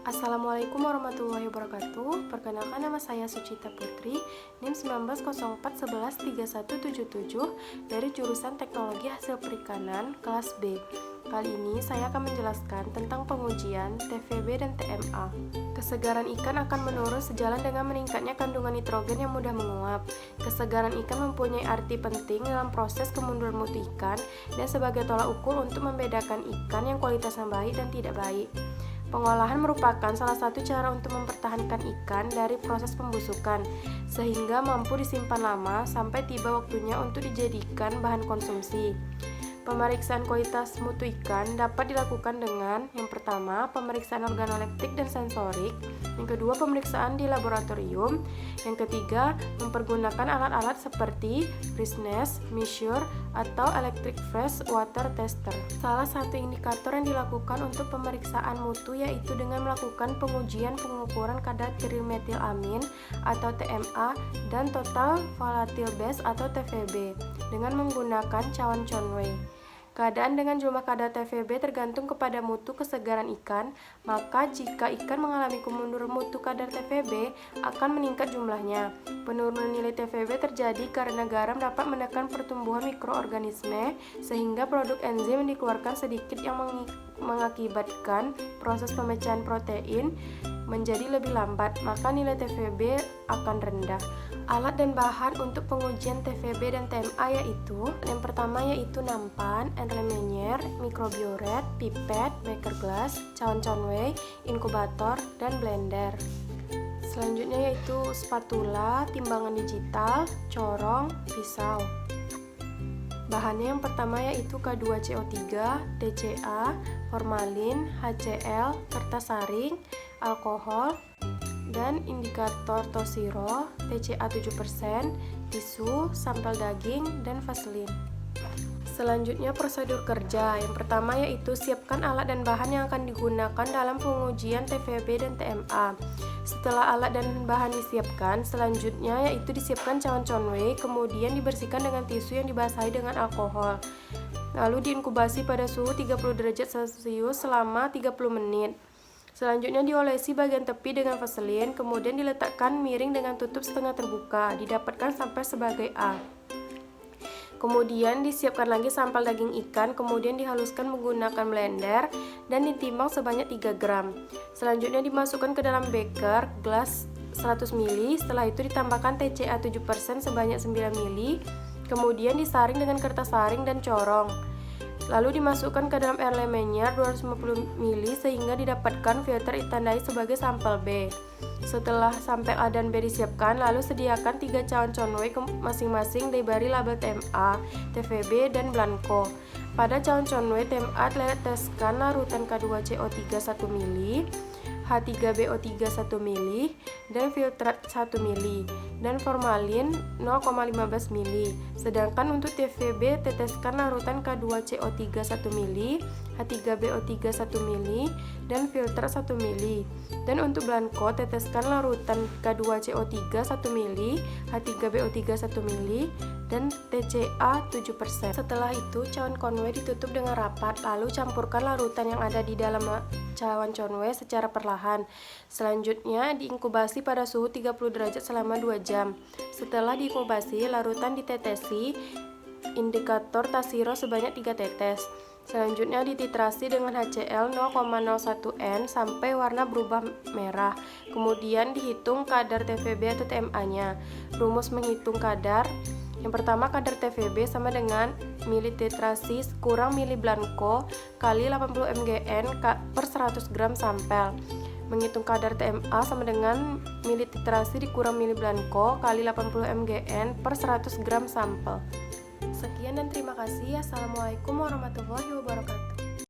Assalamualaikum warahmatullahi wabarakatuh. Perkenalkan, nama saya Sucita Putri, NIM 1904113177 dari jurusan Teknologi Hasil Perikanan kelas B. Kali ini saya akan menjelaskan tentang pengujian TVB dan TMA. Kesegaran ikan akan menurun sejalan dengan meningkatnya kandungan nitrogen yang mudah menguap. Kesegaran ikan mempunyai arti penting dalam proses kemunduran mutu ikan dan sebagai tolak ukur untuk membedakan ikan yang kualitasnya baik dan tidak baik. Pengolahan merupakan salah satu cara untuk mempertahankan ikan dari proses pembusukan, sehingga mampu disimpan lama sampai tiba waktunya untuk dijadikan bahan konsumsi. Pemeriksaan kualitas mutu ikan dapat dilakukan dengan yang pertama, pemeriksaan organoleptik dan sensorik, yang kedua, pemeriksaan di laboratorium, yang ketiga, mempergunakan alat-alat seperti freshness measure atau electric fresh water tester. Salah satu indikator yang dilakukan untuk pemeriksaan mutu yaitu dengan melakukan pengujian pengukuran kadar trimetilamin atau TMA dan total volatile base atau TVB dengan menggunakan cawan Conway. Keadaan dengan jumlah kadar TVB tergantung kepada mutu kesegaran ikan, maka jika ikan mengalami kemunduran mutu kadar TVB akan meningkat jumlahnya. Penurunan nilai TVB terjadi karena garam dapat menekan pertumbuhan mikroorganisme sehingga produk enzim yang dikeluarkan sedikit yang mengakibatkan proses pemecahan protein menjadi lebih lambat, maka nilai TVB akan rendah. Alat dan bahan untuk pengujian TVB dan TMA yaitu yang pertama yaitu nampan, Erlenmeyer, mikrobioret, pipet, beker glass, cawan Conway, inkubator, dan blender. Selanjutnya yaitu spatula, timbangan digital, corong, pisau. Bahannya yang pertama yaitu K2CO3, TCA, formalin, HCl, kertas saring, alkohol, dan indikator tosiro, TCA 7%, tisu, sampel daging, dan vaselin. Selanjutnya prosedur kerja. Yang pertama yaitu siapkan alat dan bahan yang akan digunakan dalam pengujian TVB dan TMA. Setelah alat dan bahan disiapkan, selanjutnya yaitu disiapkan cawan Conway, kemudian dibersihkan dengan tisu yang dibasahi dengan alkohol. Lalu diinkubasi pada suhu 30 derajat Celcius selama 30 menit. Selanjutnya diolesi bagian tepi dengan vaselin, kemudian diletakkan miring dengan tutup setengah terbuka, didapatkan sampai sebagai A. Kemudian disiapkan lagi sampel daging ikan, kemudian dihaluskan menggunakan blender dan ditimbang sebanyak 3 gram. Selanjutnya dimasukkan ke dalam beker gelas 100 ml, setelah itu ditambahkan TCA 7% sebanyak 9 ml, kemudian disaring dengan kertas saring dan corong. Lalu dimasukkan ke dalam Erlenmeyer 250 ml sehingga didapatkan filter ditandai sebagai sampel B. Setelah sampel A dan B disiapkan, lalu sediakan 3 cawan Conway masing-masing diberi label TMA, TVB, dan Blanco. Pada cawan Conway TMA teteskan larutan K2CO3 1 ml, H3BO3 1 ml, dan filtrat 1 ml, dan formalin 0,15 ml. Sedangkan untuk TVB teteskan larutan K2CO3 1 ml, H3BO3 1 ml, dan filtrat 1 ml. Dan untuk Blanco teteskan larutan K2CO3 1 ml, H3BO3 1 ml, dan TCA 7%. Setelah itu cawan Conway ditutup dengan rapat, lalu campurkan larutan yang ada di dalam cawan Conway secara perlahan. Selanjutnya diinkubasi pada suhu 30 derajat selama 2 jam. Setelah diinkubasi, larutan ditetesi indikator tasiro sebanyak 3 tetes. Selanjutnya dititrasi dengan HCl 0,01 N sampai warna berubah merah. Kemudian dihitung kadar TVB atau TMA-nya. Rumus menghitung kadar. Yang pertama, kadar TVB sama dengan milititrasi kurang mili Blanco kali 80 mgn per 100 gram sampel. Menghitung kadar TMA sama dengan milititrasi dikurang mili Blanco kali 80 mgn per 100 gram sampel. Sekian dan terima kasih. Assalamualaikum warahmatullahi wabarakatuh.